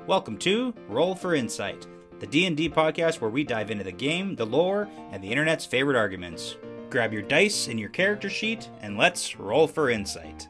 Welcome to Roll for Insight, the D&D podcast where we dive into the game, the lore, and the internet's favorite arguments. Grab your dice and your character sheet, and let's roll for insight.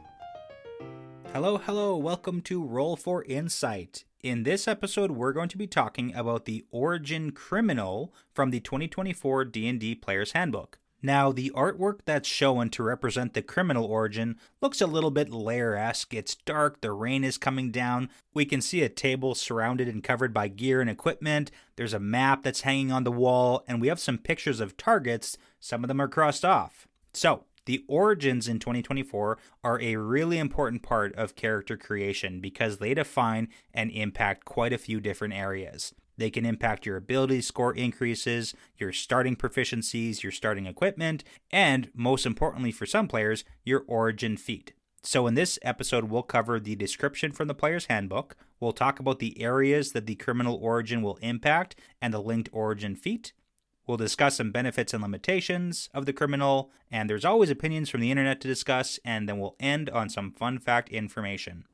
Hello, welcome to Roll for Insight. In this episode, we're going to be talking about the origin criminal from the 2024 D&D Player's Handbook. Now, the artwork that's shown to represent the criminal origin looks a little bit lair-esque. It's dark, the rain is coming down. We can see a table surrounded and covered by gear and equipment. There's a map that's hanging on the wall, and we have some pictures of targets. Some of them are crossed off. So, the origins in 2024 are a really important part of character creation because they define and impact quite a few different areas. They can impact your ability score increases, your starting proficiencies, your starting equipment, and most importantly for some players, your origin feat. So in this episode, we'll cover the description from the Player's Handbook. We'll talk about the areas that the criminal origin will impact and the linked origin feat. We'll discuss some benefits and limitations of the criminal, and there's always opinions from the internet to discuss, and then we'll end on some fun fact information.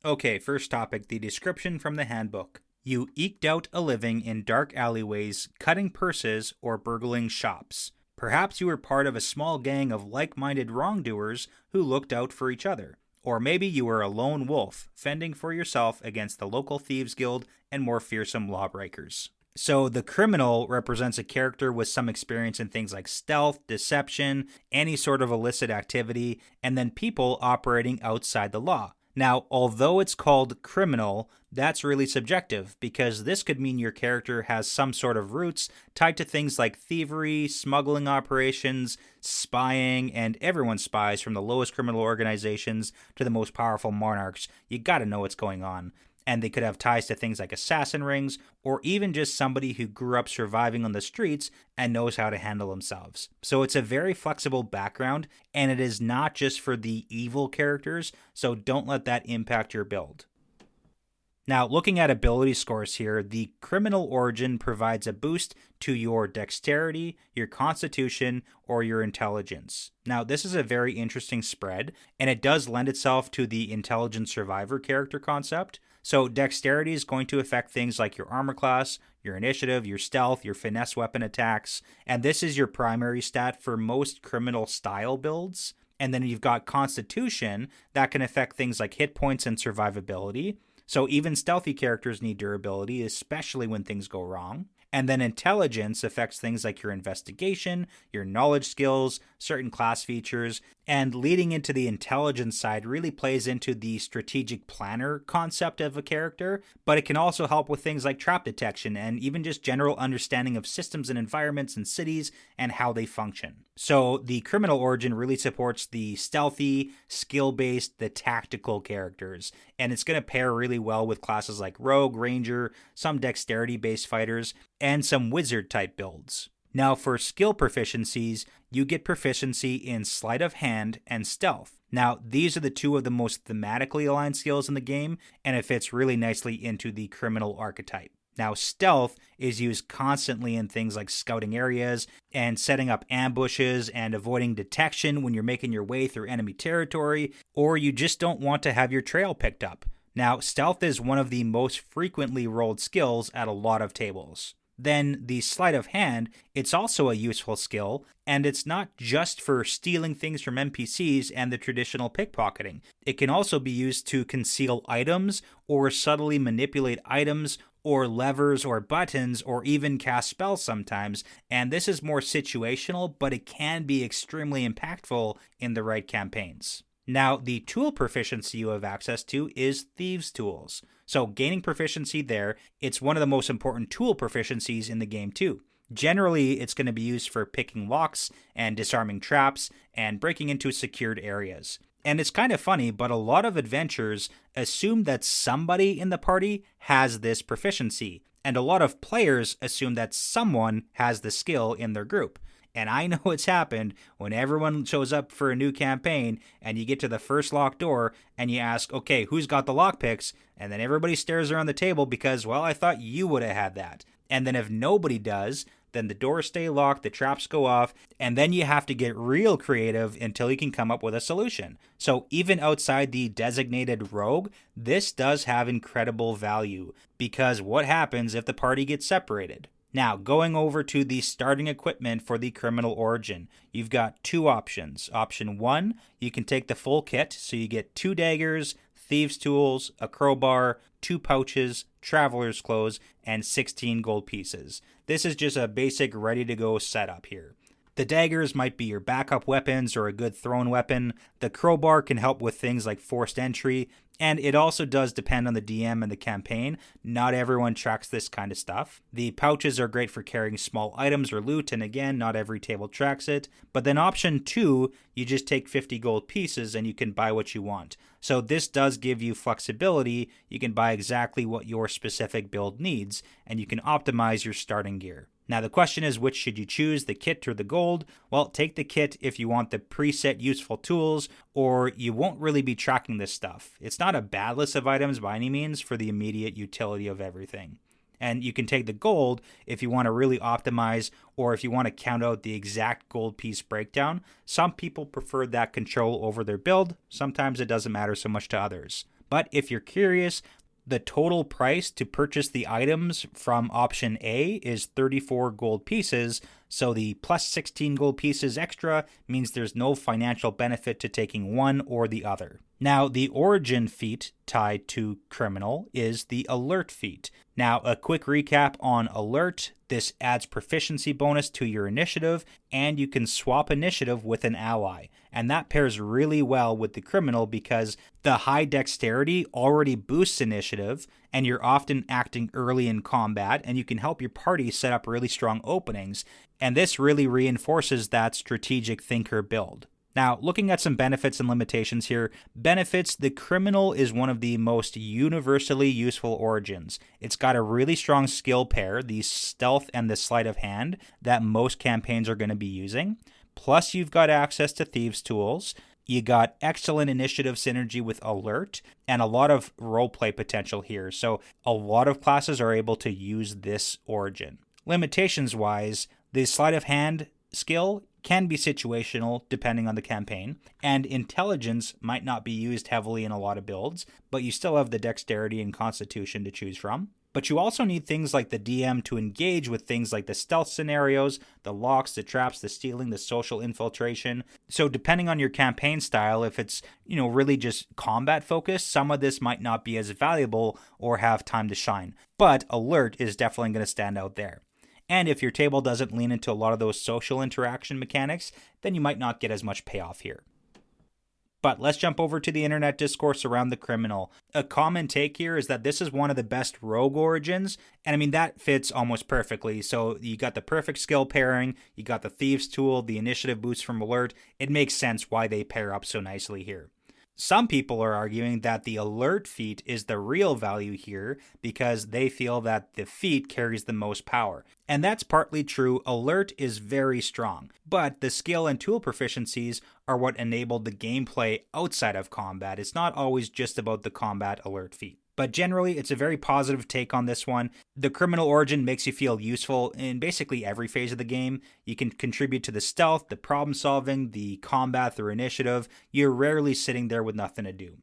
Okay, first topic, the description from the handbook. You eked out a living in dark alleyways, cutting purses or burgling shops. Perhaps you were part of a small gang of like-minded wrongdoers who looked out for each other. Or maybe you were a lone wolf, fending for yourself against the local thieves guild and more fearsome lawbreakers. So the criminal represents a character with some experience in things like stealth, deception, any sort of illicit activity, and then people operating outside the law. Now, although it's called criminal, that's really subjective because this could mean your character has some sort of roots tied to things like thievery, smuggling operations, spying, and everyone spies from the lowest criminal organizations to the most powerful monarchs. You gotta know what's going on. And they could have ties to things like assassin rings, or even just somebody who grew up surviving on the streets and knows how to handle themselves. So it's a very flexible background, and it is not just for the evil characters, so don't let that impact your build. Now, looking at ability scores here, the criminal origin provides a boost to your dexterity, your constitution, or your intelligence. Now, this is a very interesting spread, and it does lend itself to the intelligent survivor character concept. So dexterity is going to affect things like your armor class, your initiative, your stealth, your finesse weapon attacks, and this is your primary stat for most criminal style builds. And then you've got constitution that can affect things like hit points and survivability. So even stealthy characters need durability, especially when things go wrong. And then intelligence affects things like your investigation, your knowledge skills, certain class features, and leading into the intelligence side really plays into the strategic planner concept of a character, but it can also help with things like trap detection and even just general understanding of systems and environments and cities and how they function. So the criminal origin really supports the stealthy, skill-based, the tactical characters, and it's going to pair really well with classes like rogue, ranger, some dexterity-based fighters, and some wizard-type builds. Now for skill proficiencies, you get proficiency in sleight of hand and stealth. Now these are the two of the most thematically aligned skills in the game, and it fits really nicely into the criminal archetype. Now stealth is used constantly in things like scouting areas and setting up ambushes and avoiding detection when you're making your way through enemy territory, or you just don't want to have your trail picked up. Now stealth is one of the most frequently rolled skills at a lot of tables. Then the sleight of hand, it's also a useful skill, and it's not just for stealing things from NPCs and the traditional pickpocketing. It can also be used to conceal items or subtly manipulate items or levers or buttons or even cast spells sometimes, and this is more situational, but it can be extremely impactful in the right campaigns. Now, the tool proficiency you have access to is Thieves' Tools. So gaining proficiency there, it's one of the most important tool proficiencies in the game too. Generally, it's going to be used for picking locks and disarming traps and breaking into secured areas. And it's kind of funny, but a lot of adventurers assume that somebody in the party has this proficiency, and a lot of players assume that someone has the skill in their group. And I know it's happened when everyone shows up for a new campaign and you get to the first locked door and you ask, okay, who's got the lockpicks? And then everybody stares around the table because, well, I thought you would have had that. And then if nobody does, then the doors stay locked, the traps go off, and then you have to get real creative until you can come up with a solution. So even outside the designated rogue, this does have incredible value, because what happens if the party gets separated? Now, going over to the starting equipment for the Criminal Origin, you've got two options. Option 1, you can take the full kit, so you get 2 daggers, thieves' tools, a crowbar, 2 pouches, traveler's clothes, and 16 gold pieces. This is just a basic ready-to-go setup here. The daggers might be your backup weapons or a good thrown weapon. The crowbar can help with things like forced entry, and it also does depend on the DM and the campaign. Not everyone tracks this kind of stuff. The pouches are great for carrying small items or loot, and again, not every table tracks it. But then option 2, you just take 50 gold pieces and you can buy what you want. So this does give you flexibility. You can buy exactly what your specific build needs, and you can optimize your starting gear. Now the question is, which should you choose, the kit or the gold? Well, take the kit if you want the preset useful tools, or you won't really be tracking this stuff. It's not a bad list of items by any means for the immediate utility of everything. And you can take the gold if you want to really optimize, or if you want to count out the exact gold piece breakdown. Some people prefer that control over their build. Sometimes it doesn't matter so much to others. But if you're curious, the total price to purchase the items from option A is 34 gold pieces, so the plus 16 gold pieces extra means there's no financial benefit to taking one or the other. Now, the origin feat tied to Criminal is the Alert feat. Now, a quick recap on Alert. This adds proficiency bonus to your initiative, and you can swap initiative with an ally. And that pairs really well with the Criminal because the high dexterity already boosts initiative, and you're often acting early in combat, and you can help your party set up really strong openings. And this really reinforces that strategic thinker build. Now, looking at some benefits and limitations here. Benefits, the Criminal is one of the most universally useful origins. It's got a really strong skill pair, the stealth and the sleight of hand, that most campaigns are going to be using. Plus, you've got access to thieves' tools. You got excellent initiative synergy with Alert, and a lot of roleplay potential here. So a lot of classes are able to use this origin. Limitations-wise, the sleight of hand skill can be situational depending on the campaign, and intelligence might not be used heavily in a lot of builds, but you still have the dexterity and constitution to choose from. But you also need things like the DM to engage with things like the stealth scenarios, the locks, the traps, the stealing, the social infiltration. So depending on your campaign style, if it's, really just combat focused, some of this might not be as valuable or have time to shine. But Alert is definitely going to stand out there. And if your table doesn't lean into a lot of those social interaction mechanics, then you might not get as much payoff here. But let's jump over to the internet discourse around the Criminal. A common take here is that this is one of the best rogue origins, and that fits almost perfectly. So you got the perfect skill pairing, you got the thieves tool, the initiative boost from Alert. It makes sense why they pair up so nicely here. Some people are arguing that the Alert feat is the real value here because they feel that the feat carries the most power. And that's partly true. Alert is very strong, but the skill and tool proficiencies are what enabled the gameplay outside of combat. It's not always just about the combat Alert feat. But generally, it's a very positive take on this one. The Criminal Origin makes you feel useful in basically every phase of the game. You can contribute to the stealth, the problem solving, the combat through initiative. You're rarely sitting there with nothing to do.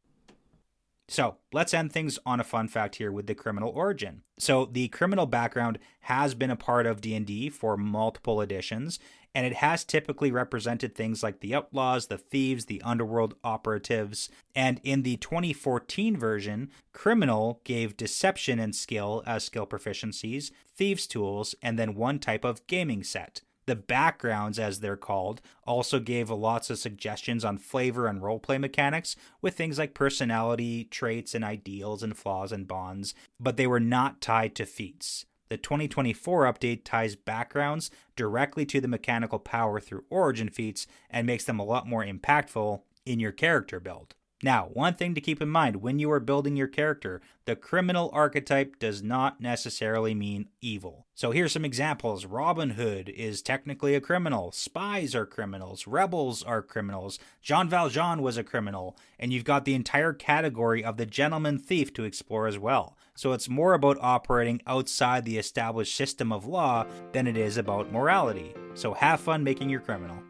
So let's end things on a fun fact here with the Criminal Origin. So the criminal background has been a part of D&D for multiple editions, and it has typically represented things like the outlaws, the thieves, the underworld operatives. And in the 2014 version, Criminal gave deception and skill as skill proficiencies, thieves tools, and then one type of gaming set. The backgrounds, as they're called, also gave lots of suggestions on flavor and roleplay mechanics with things like personality, traits, and ideals and flaws and bonds, but they were not tied to feats. The 2024 update ties backgrounds directly to the mechanical power through origin feats and makes them a lot more impactful in your character build. Now, one thing to keep in mind when you are building your character, the criminal archetype does not necessarily mean evil. So here's some examples. Robin Hood is technically a criminal. Spies are criminals. Rebels are criminals. Jean Valjean was a criminal. And you've got the entire category of the gentleman thief to explore as well. So it's more about operating outside the established system of law than it is about morality. So have fun making your criminal.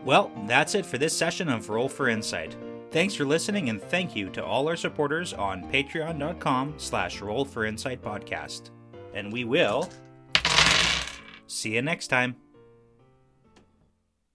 Well, that's it for this session of Roll for Insight. Thanks for listening, and thank you to all our supporters on patreon.com/rollforinsightpodcast. And we will see you next time.